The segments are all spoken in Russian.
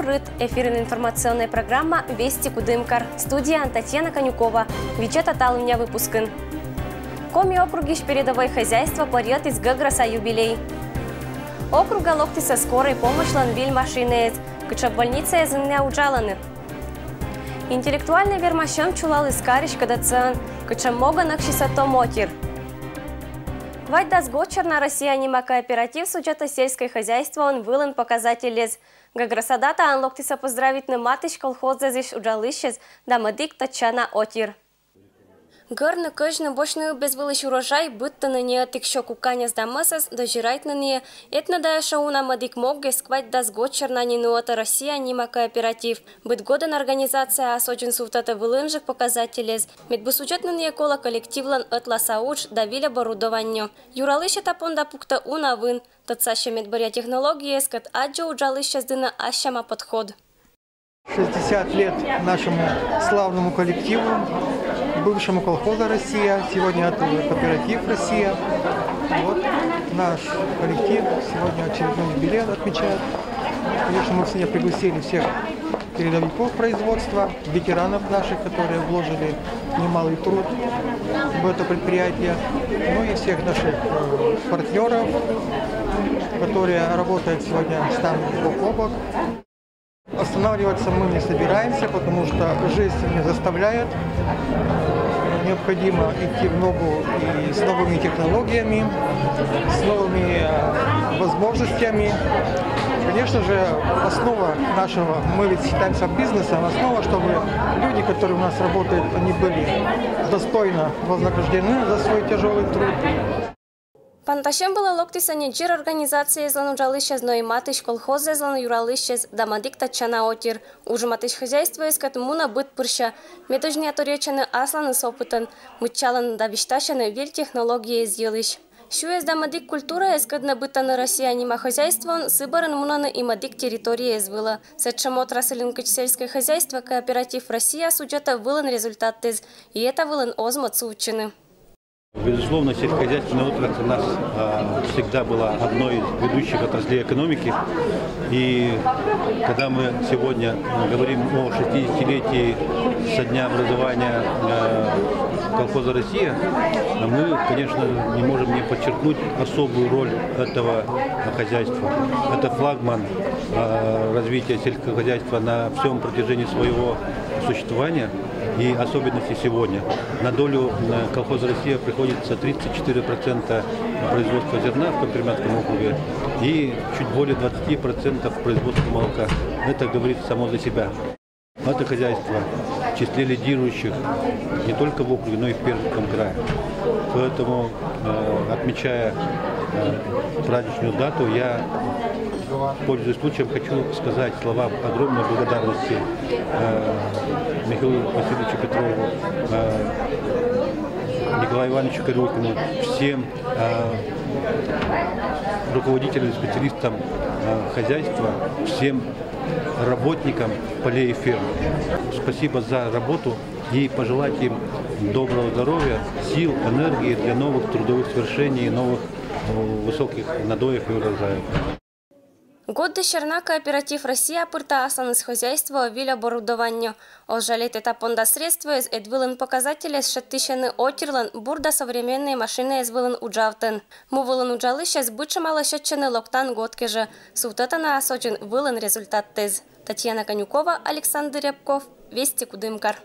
Рыд. Эфирная информационная программа «Вести Кудымкар». Студия Татьяна Конюкова. Вечер отал у меня выпускан. Коми округи передовое хозяйство порет из Гаграса юбилей. Округа локти со скорой помощи ланвиль машины. Кыча больница из неуджаланы. Интеллектуальный вермащен чулал искарищ кадацан. Кыча мога накшисато мотир. Вайдас гочерна Россия нима кооператив сюжета сельское хозяйство он вылен показатель лез. Гаграсадата ан локтиса поздравить на матыш колхоза зиш уджалыщез да мадик тачана отир. Горно кожно бочную безвылыш урожай, будто на нее тыкщо куканя сдамасас, дожирать на нее. Это дая шауна мадик могге сквать дас гочерна нинуота Россия нима кооператив. Быть годен организация осочин суфтата вылынжик показателез. Медбусуджет на нее кола коллективлан атласауч давиля борудованню. Юралыш этапон да пукта унавын. Тацаща медборя технологии скат аджо уджалыща сдына ащама подход. 60 лет нашему славному коллективу, бывшему колхоза «Россия», сегодня это кооператив «Россия». Вот наш коллектив сегодня очередной юбилей отмечает. Конечно, мы сегодня пригласили всех передовиков производства, ветеранов наших, которые вложили немалый труд в это предприятие, ну и всех наших партнеров, которые работают сегодня с нами бок о бок. Останавливаться мы не собираемся, потому что жизнь не заставляет. Необходимо идти в ногу и с новыми технологиями, с новыми возможностями. Конечно же, основа нашего, мы ведь считаемся бизнесом, основа, чтобы люди, которые у нас работают, они были достойно вознаграждены за свой тяжелый труд. Панташем была локтисане джир организации злануджалыщез, но и матыш колхоза злануюралыщез, да мадик тачана отир. Уже матыш хозяйство искат муна быт пырща. Медожни оторечены асланы с опытом. Мытчалан да вишташаны виль технологии изъелыщ. Шуез да мадик культура искат набыта на Россия нима хозяйство, сыборен мунаны и мадик территория извыла. Сетчем отраслен сельское хозяйство кооператив Россия суджета вылен результат тез. И это вылен озмот сучины. Безусловно, сельскохозяйственная отрасль у нас всегда была одной из ведущих отраслей экономики. И когда мы сегодня говорим о 60-летии со дня образования колхоза «Россия», мы, конечно, не можем не подчеркнуть особую роль этого хозяйства. Это флагман развития сельского хозяйства на всем протяжении своего существования. И особенности сегодня. На долю колхоза «Россия» приходится 34% производства зерна в Копырмятском округе и чуть более 20% производства молока. Это говорит само за себя. Это хозяйство в числе лидирующих не только в округе, но и в Пермском крае. Поэтому, отмечая праздничную дату, я, пользуясь случаем, хочу сказать слова огромной благодарности Михаилу Васильевичу Петрову, Николаю Ивановичу Корюкину, всем руководителям и специалистам хозяйства, всем работникам полей и ферм. Спасибо за работу и пожелать им доброго здоровья, сил, энергии для новых трудовых свершений, новых высоких надоев и урожаев. Год дещерна кооператив Россия пырта аслан из хозяйства виль оборудованию. Ожалит этапон да средства из эдвилен показателей с шаттищены отирлан бурда современные машины из вилен уджавтен. Му вилен уджалыща с бычем алашетчены локтан годки же. Сутата на осочин вилен результат тез. Татьяна Конюкова, Александр Рябков, Вести Кудымкар.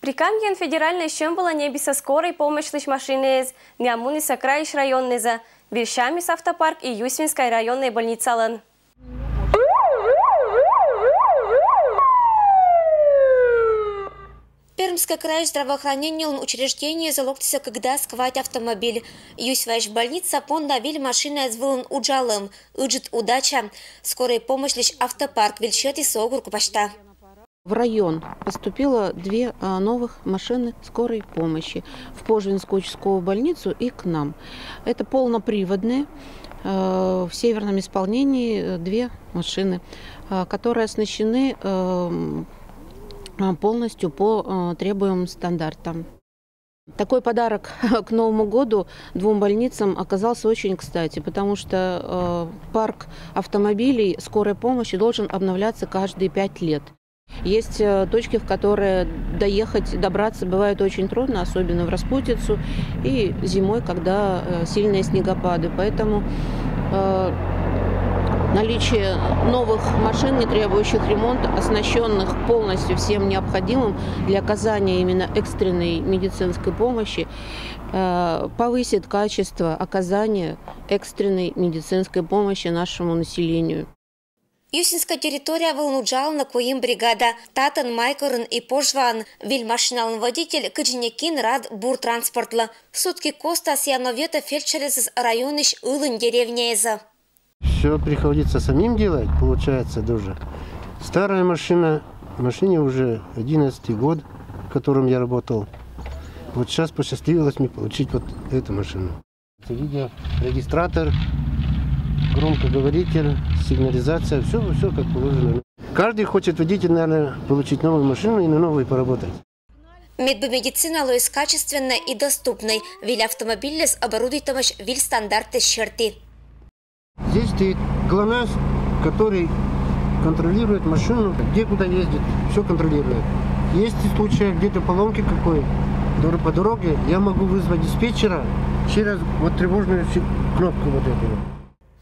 При Камьен федеральной щембала небеса скорой помощи машины из Нямуниса краиш районный за Вильшамис автопарк и Юсвинская районная больница Лан. Пермское край здравоохранения учреждение залоктися, когда сквать автомобиль. Юсвайш больница понда виль машина из вылын уджалым. Уджит удача. Скорая помощь лишь автопарк вильчет и согурку пашта. В район поступило 2 новых машины скорой помощи в Пожвинскую участковую больницу и к нам. Это полноприводные, в северном исполнении 2 машины, которые оснащены полностью по требуемым стандартам. Такой подарок к Новому году 2 больницам оказался очень кстати, потому что парк автомобилей скорой помощи должен обновляться каждые 5 лет. Есть точки, в которые добраться бывает очень трудно, особенно в распутицу и зимой, когда сильные снегопады. Поэтому наличие новых машин, не требующих ремонта, оснащенных полностью всем необходимым для оказания именно экстренной медицинской помощи, повысит качество оказания экстренной медицинской помощи нашему населению. Юсинская территория Вылнуджал на коим бригада Татан Майкорн и Пожван. Вильмашиналный водитель Кыджинекин рад бур транспортла. Сутки Коста Сьяновета фельдшерез районыш Улын деревнееза. Все приходится самим делать, получается тоже. Старая машине уже 11-й год, в котором я работал. Вот сейчас посчастливилось мне получить вот эту машину. Видео, регистратор, громкоговоритель, сигнализация, все как положено. Каждый хочет водитель, наверное, получить новую машину и на новой поработать. Медбомедицина лоис качественной и доступной. Виль автомобиль с оборудуемость виль стандарты щерти. Здесь стоит ГЛОНАСС, который контролирует машину, где куда ездит, все контролирует. Есть случаи, где-то поломки какой по дороге, я могу вызвать диспетчера через вот тревожную кнопку вот эту.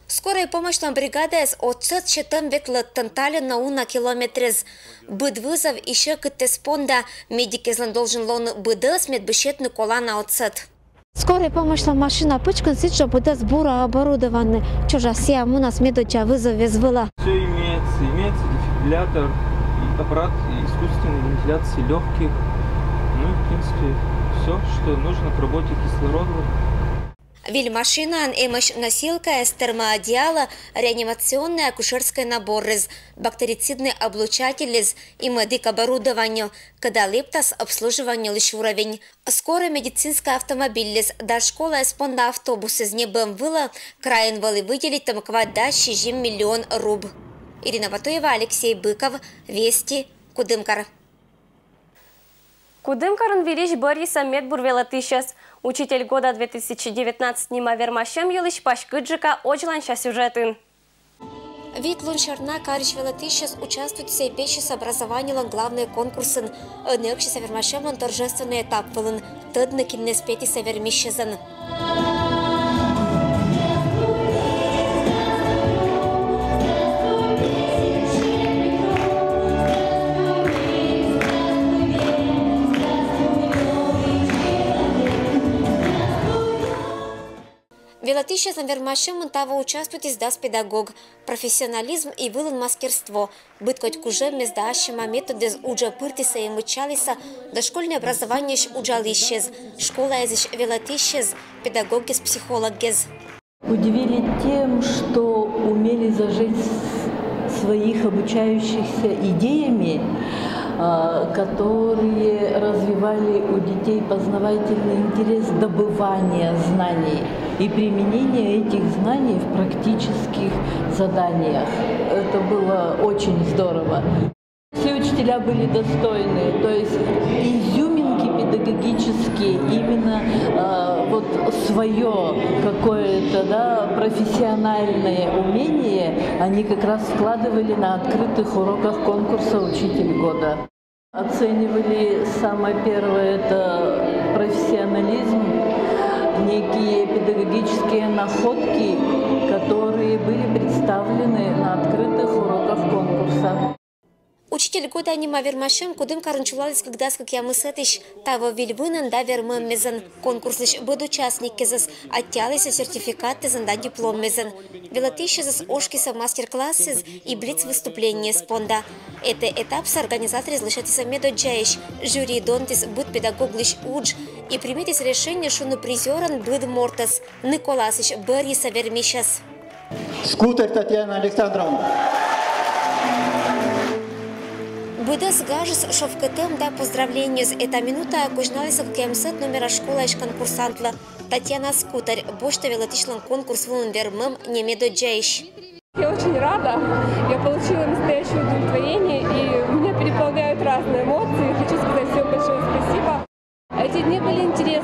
Скорая помощь нам бригада с отцет четем ветлет тантали на километрез. Быд вызов еще к теспонда. Медик излан должен лон быдас медбещетный кола на отцет. Скорая помощь машина пычкан сидша будет сбора оборудованы. Чужа сия у нас медоча вызов вызвала. Все имеется дефибриллятор, аппарат искусственной вентиляции легких. Ну и в принципе все, что нужно к работе кислорода. Виль машина эмощ носилка с термоодеяла, реанимационный акушерский набор, бактерицидный облучатель и медик оборудование, когда лептас обслуживание лишь уровень. Скорая медицинская автомобиль, до школы спонда автобус из БМВ, краен вали выделить там квада 6 миллион руб. Ирина Батуева, Алексей Быков, Вести, Кудымкар. Кудымкарын Вилич Бориса Медбурвела тысяч. Учитель года 2019 Нима Вермашем Елыш Пашкыджика очланша сюжетін. Вид Луншарна Каричвела тысяч участвует в сейпече с образованием главные конкурсы. Однекши Севермашем он торжественный этап вылын. Тыдны кинеспети Севермищезен. Велатища за вермашем того участвует издаст педагог, профессионализм и вылын мастерство. Быть хоть куже мездашима методы уджа пыртиса и мычалиса, дошкольное образование уджалищез, школа из велатищез, педагогис психологез. Удивили тем, что умели зажить своих обучающихся идеями, которые развивали у детей познавательный интерес добывания знаний и применения этих знаний в практических заданиях. Это было очень здорово. Все учителя были достойны, то есть изюминки педагогические, именно вот свое какое-то профессиональное умение они как раз вкладывали на открытых уроках конкурса «Учитель года». Оценивали самое первое – это профессионализм, некие педагогические находки, которые были представлены на открытых уроках конкурса. Учитель года Нима Вермашем Кудымкарын чулалис когда я мысетиш того вильвынен да вермем мезен. Конкурс буд участник кезес оттялися сертификаты занда диплом мезен. Велатища зас ошкиса мастер-классы и блиц выступление спонда. Это этап с организаторы слышатися медоджаиш, жюри донтис буд педагог лишь удж и приметис решение, что на призеран буд мортас Николасыч Бориса Вермишас. Скутер Татьяна Александровна. Будес гажес шовкетем да поздравления с эта минута кожналися в кемсет номера школа иш конкурсантла Татьяна Скутер, бошта велатишлан конкурс вулнвермем немедоджаиш. Я очень рада, я получила настоящее удовлетворение и меня переполняют разные эмоции. Хочу сказать всем большое спасибо. Эти дни были интересны.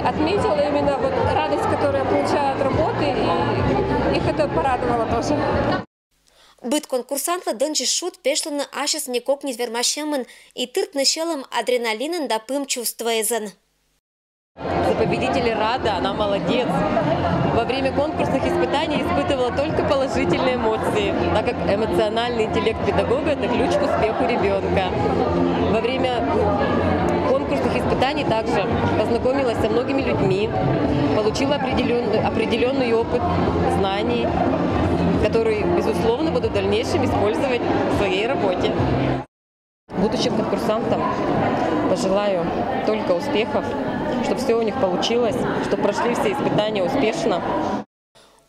отметила именно вот радость, которую я получаю от работы, и их это порадовало тоже. Быт конкурсантла дынчи шут пешланы ашес никок не вермашемын и тыртны шелым адреналинын да пым чувствуезен. За победителей рада, она молодец. Во время конкурсных испытаний испытывала только положительные эмоции, так как эмоциональный интеллект педагога – это ключ к успеху ребенка. Во время конкурсных испытаний также познакомилась со многими людьми, получила определенный опыт знаний, которые, безусловно, буду в дальнейшем использовать в своей работе. Будущим конкурсантам пожелаю только успехов, чтобы все у них получилось, чтобы прошли все испытания успешно.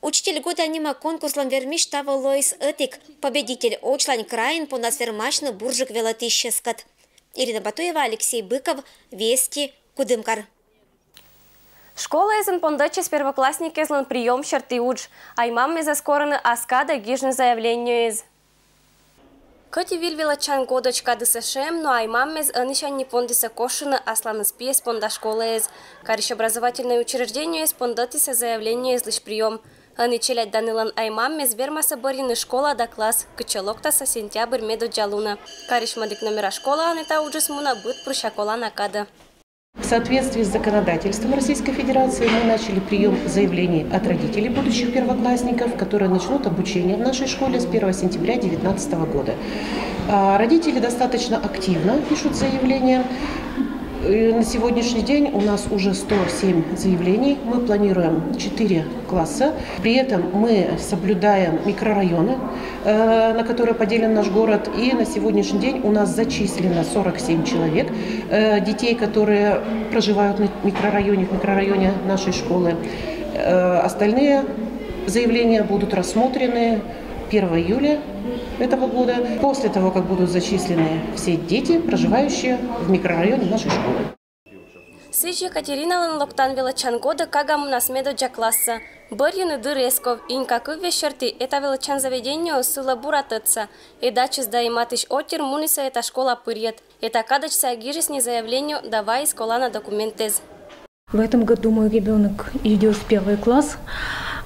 Учитель года анима конкурслан вермиш тава Лоис Этик, победитель Очлань Краин по насвермашны буржик велотищескат. Ирина Батуева, Алексей Быков, Вести, Кудымкар. Школа изен пондачи с первоклассники излан прием шарты удж, а имам из оскораны аскада гижны заявлению из. Кати вильвила чан годочка дысашем, но аймам из анишан не пондиса кошина аслан спиес понда школа из. Кариш образовательное учреждение из пондатиса заявление из лишь прием. Аничелять данилан аймам из вермаса барины школа да класс, кычалоктаса сентябрь меду джалуна. Кариш мадик номера школа анета уджисмуна быт прушакола накада. В соответствии с законодательством Российской Федерации мы начали прием заявлений от родителей будущих первоклассников, которые начнут обучение в нашей школе с 1 сентября 2019 года. Родители достаточно активно пишут заявления. На сегодняшний день у нас уже 107 заявлений. Мы планируем 4 класса. При этом мы соблюдаем микрорайоны, на которые поделен наш город. И на сегодняшний день у нас зачислено 47 человек, детей, которые проживают в микрорайоне нашей школы. Остальные заявления будут рассмотрены 1 июля этого года, после того, как будут зачислены все дети, проживающие в микрорайоне нашей школы. Сыч Екатерина Ланлоктан величан года кагам на смеду джа класса. Борьюны дыресков, и никакой вечерти это величан заведение сила буратыца. И дачи сдаиматыш отир муниса эта школа пырьет. Это кадачся агижесни заявлению давай из колана документез. В этом году мой ребенок идет в 1 класс.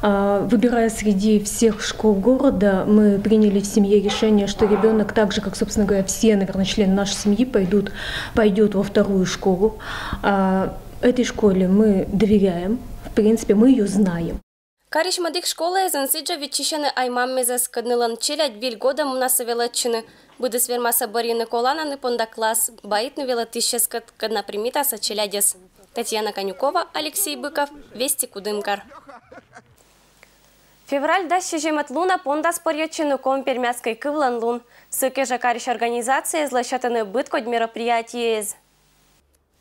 Выбирая среди всех школ города, мы приняли в семье решение, что ребенок, так же, как, собственно говоря, все, наверное, члены нашей семьи, пойдет во 2-ю школу. Этой школе мы доверяем, в принципе, мы ее знаем. Кариш мадик школа из ансиджа вичишаны аймамме за скаднылан челядь биль года мунаса величины. Буде свермаса барины колана не понда класс, баитну велотищескат, кадна примитаса челядес. Татьяна Конюкова, Алексей Быков, Вести Кудымкар. Февраль дащи жемет луна понда спорьячину ком пермяцкой кывлан лун. Сыке же кариш организации злощатаны быт код мероприятий из.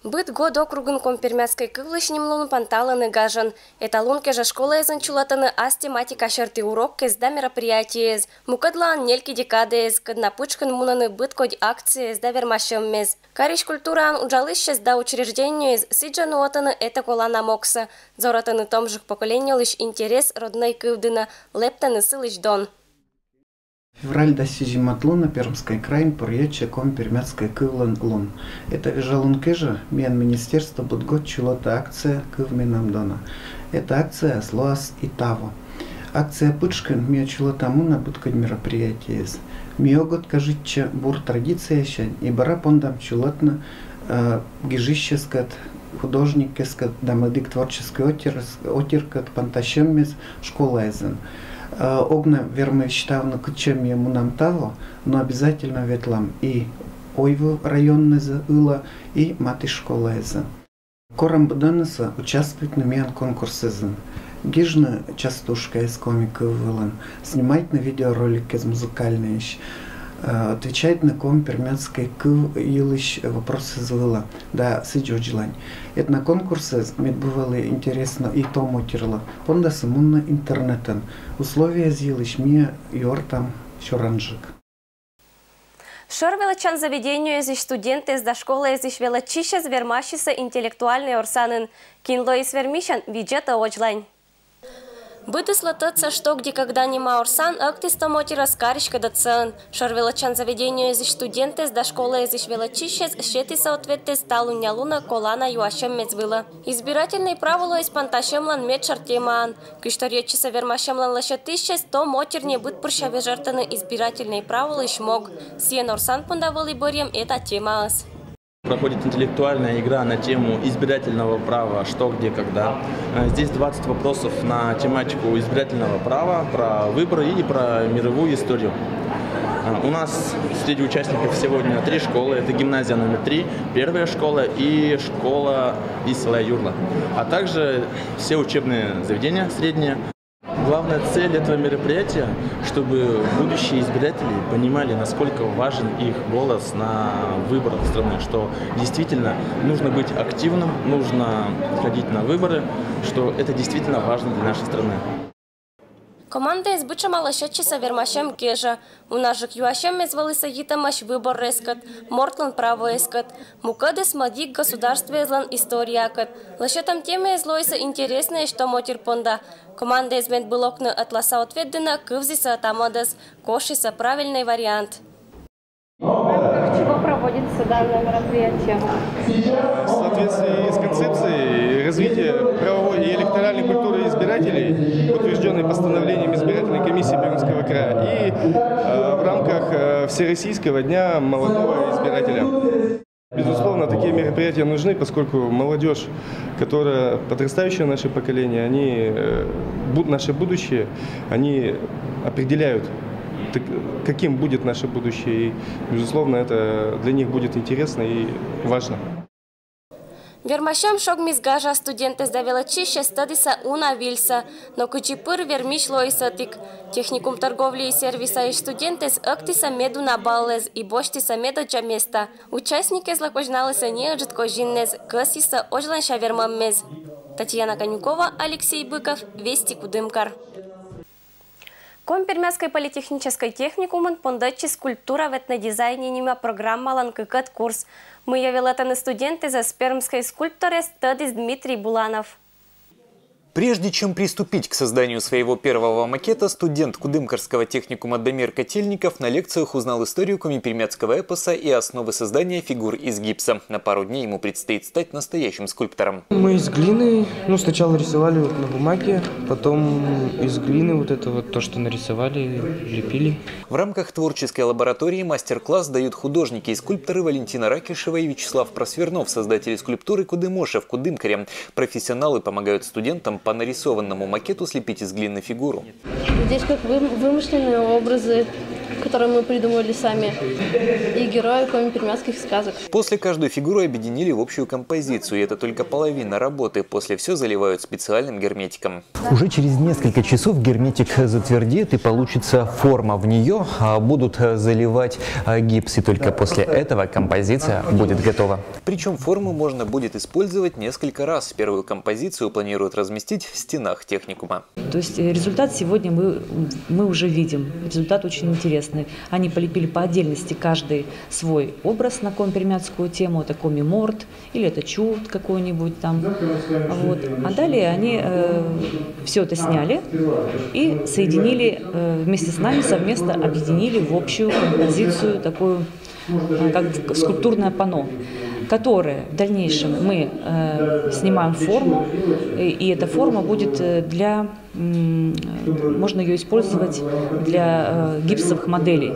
Быт год округын ком пермяцкой кывлышним лун панталаны гажан. Это лунке же школа из анчулатаны ас тематика шерты урок кез да мероприятий из. Мукадлан нельки декады из, кадна пучкан мунаны быт код акции из да вермашем мез. Кариш культуран уджалыщес да учреждению из сиджану отаны это колана мокса. Зоратаны томжих поколению лишь интерес родной кывдына, лептаны сылыч дон. Февраль досижи матлуна Пермской крайн порьече ком пермяцкой кывлан лун. Это вижалун кежа мен министерство будгот чулота акция кывменам дона. Это акция слоас и таво. Акция пычкан мия чулота муна будкать мероприятие. Миогот кажитче бур традиция щань и бара пондам чулотна гижищескат художникескат дамадик творческий отиркат пантащеммес школа эзен. Огна вермы считавна кучем ему нам того, но обязательно ветлам и ойву районный за ыла и маты школа эзен. Корам буданеса участвует на миан конкурс эзен. Гижна частушка из комика вылан, снимать на видеоролик из музыкальной отвечать на ком пермяцкой кылыш вопросы звыла, да сидё желань. Это на конкурсе мне бывало интересно и тому терло. Понда самунна интернетом. Условия зилыш мне йортам щоранжик. Шор величан заведению из студенты из школы из величища звермащиса интеллектуальный орсанын. Кинло и свермищан виджета очлань. Быдыс лататься, что где когда не маурсан, актиста моти раскаришка да цен. Шарвелачан заведению из студенты с до школы из велочищес, щети соответте сталу нялуна колана юашем мецвила. Избирательный правило из панташемлан медшартеман. Кишторечиса вермашемлан лашатищес, то мотер не быт пуршаве жертаны избирательные правила и шмог. Сиенорсан пундавали борьем это тема. Проходит интеллектуальная игра на тему избирательного права «Что, где, когда». Здесь 20 вопросов на тематику избирательного права, про выборы и про мировую историю. У нас среди участников сегодня 3 школы. Это гимназия номер 3, первая школа и школа из села Юрла. А также все учебные заведения средние. Главная цель этого мероприятия, чтобы будущие избиратели понимали, насколько важен их голос на выборах страны, что действительно нужно быть активным, нужно ходить на выборы, что это действительно важно для нашей страны. Команда из быча малашечиса вермашем кежа. У наших юашем мезвалися гитамаш выбор рескат, мортлан право эскат. Мукадес мадик государстве злан историякат. Лашетам теме излойся интересное, что мотир понда. Команда из медбылокны атласа ответдена, кывзиса атамадас, кошиса правильный вариант. Чего проводится данное мероприятие? В соответствии с концепцией развития правовой и электоральной культуры избирателей, утвержденной постановлением избирательной комиссии Пермского края, и в рамках Всероссийского дня молодого избирателя. Безусловно, такие мероприятия нужны, поскольку молодежь, которая подрастающее наше поколение, наше будущее, они определяют, каким будет наше будущее. И, безусловно, это для них будет интересно и важно. Вермашем шог мизгажа студенты сдавила чище стадиса уна вильса, но кучипыр вермиш лойсатик. Техникум торговли и сервиса и студенты с актиса меду на баллез и боштиса медоча места. Участники злакожналися неожит кожиннез, касиса ожланша вермаммез. Татьяна Конюкова, Алексей Быков, Вести Кудымкар. Компермяской политехнической техникумын пондачи скульптура в этнодизайне программа ланкыкат курс. Мы явилатаны студенты за пермской скульпторе Стадис Дмитрий Буланов. Прежде чем приступить к созданию своего первого макета, студент Кудымкарского техникума Дамир Котельников на лекциях узнал историю комипермяцкого эпоса и основы создания фигур из гипса. На пару дней ему предстоит стать настоящим скульптором. Мы из глины, сначала рисовали на бумаге, потом из глины то, что нарисовали, лепили. В рамках творческой лаборатории мастер-класс дают художники и скульпторы Валентина Ракишева и Вячеслав Просвернов, создатели скульптуры Кудымоша в Кудымкаре. Профессионалы помогают студентам по нарисованному макету слепить из глины фигуру. Здесь как вымышленные образы, которые мы придумали сами, и герои комипермяцких сказок. После каждую фигуру объединили в общую композицию, и это только половина работы. После все заливают специальным герметиком. Уже через несколько часов герметик затвердеет и получится форма. В нее будут заливать гипс, и только после этого композиция будет готова. Причем форму можно будет использовать несколько раз. Первую композицию планируют разместить в стенах техникума. То есть результат сегодня мы уже видим. Результат очень интересный. Они полепили по отдельности каждый свой образ на комипермяцкую тему. Это комиморт или это чуд какой-нибудь там. Вот. А далее они все это сняли и соединили вместе с нами, совместно объединили в общую композицию, такую как скульптурное панно, которое в дальнейшем мы снимаем форму, и эта форма будет можно ее использовать для гипсовых моделей.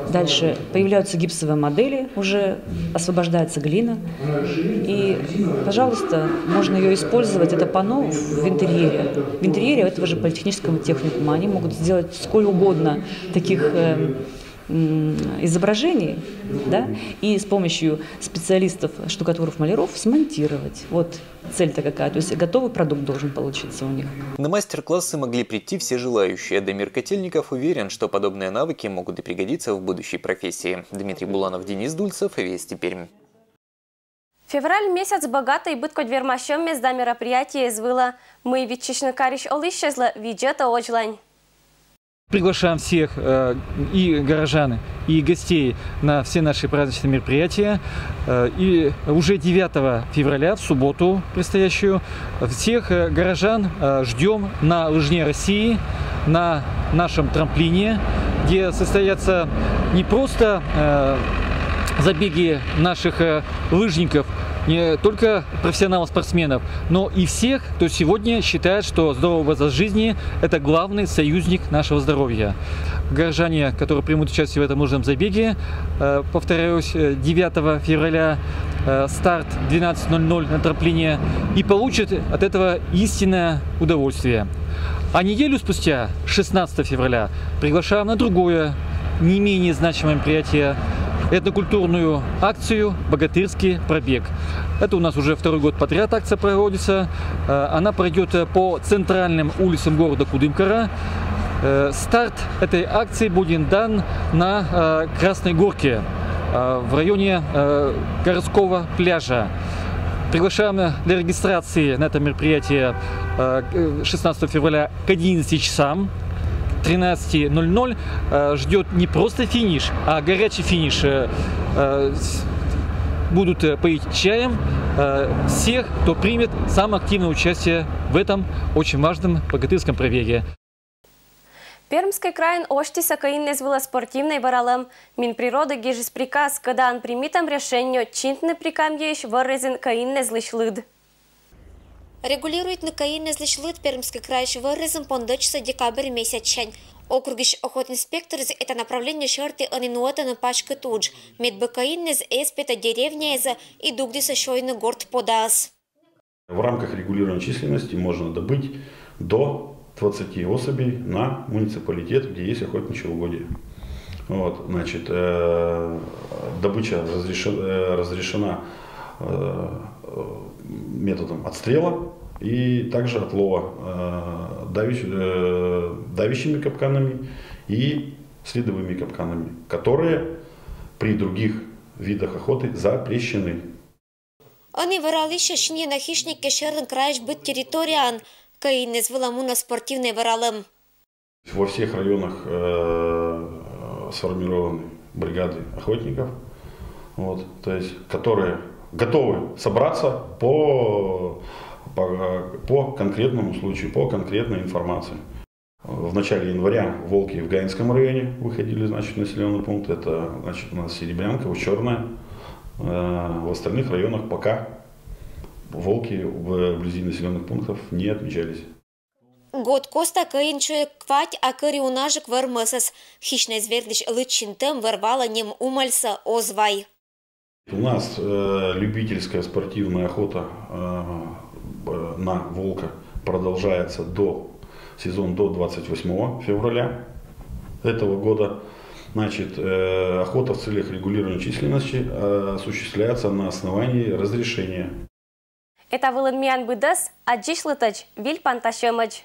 Дальше появляются гипсовые модели, уже освобождается глина, и, пожалуйста, можно ее использовать, это панно, в интерьере. В интерьере этого же политехнического техникума они могут сделать сколь угодно таких изображений, да, и с помощью специалистов, штукатуров, маляров смонтировать. Вот цель-то какая. То есть готовый продукт должен получиться у них. На мастер-классы могли прийти все желающие. Дамир Котельников уверен, что подобные навыки могут и пригодиться в будущей профессии. Дмитрий Буланов, Денис Дульцев, Вести Пермь. Февраль месяц богатый быткот вермашем мезда мероприятия извыла. Мы ветчичный кариш олищезла виджета очлань. Приглашаем всех и горожан, и гостей на все наши праздничные мероприятия. И уже 9 февраля, в субботу предстоящую, всех горожан ждем на Лыжне России, на нашем трамплине, где состоятся не просто забеги наших лыжников, не только профессионалов-спортсменов, но и всех, кто сегодня считает, что здоровый образ жизни – это главный союзник нашего здоровья. Горожане, которые примут участие в этом лыжном забеге, повторяюсь, 9 февраля старт 12:00 на трамплине, и получат от этого истинное удовольствие. А неделю спустя, 16 февраля, приглашаем на другое, не менее значимое мероприятие, этнокультурную акцию «Богатырский пробег». Это у нас уже второй год подряд акция проводится. Она пройдет по центральным улицам города Кудымкара. Старт этой акции будет дан на Красной Горке в районе городского пляжа. Приглашаем для регистрации на это мероприятие 16 февраля к 11 часам. 13:00 ждет не просто финиш, а горячий финиш. Будут поить чаем всех, кто примет самое активное участие в этом очень важном богатырском пробеге. Пермский край оштиса каиннес было спортивной варалом. Минприроды гижис приказ, когда он примитом решение, чинтный прикам ешь вырезен каиннес лышлыд. Регулирует на каиннес лышлыд Пермский край вырезен пондочса декабрь месячен. Округиш охотинспектор за это направление шорты анинуата на пачка тудж. Медбакаиннес эспета деревня и дугдиса шойный город подас. В рамках регулирования численности можно добыть до 20 особей на муниципалитет, где есть охотничьи угодья. Вот, значит, добыча разрешена методом отстрела и также отлова давящими капканами и следовыми капканами, которые при других видах охоты запрещены. Они вырали шашни на хищнике шерн краеш быть территориан, каиннес выламуна спортивной выралым. Во всех районах сформированы бригады охотников, вот, то есть, которые готовы собраться по конкретному случаю, по конкретной информации. В начале января волки в Гаинском районе выходили, значит, в населенный пункт. Это, значит, у нас Серебрянка, Ущерная. В остальных районах пока волки вблизи населенных пунктов не отмечались. Год коста каинчуе квать, а кариунажик вармасас. Хищный зверь лишь лычинтем ворвала нем умальса озвай. У нас любительская спортивная охота на волка продолжается сезон до 28 февраля этого года. Значит, охота в целях регулирования численности осуществляется на основании разрешения. Это был Миан Быдас, а Джишлытач, Вильпан Ташемач.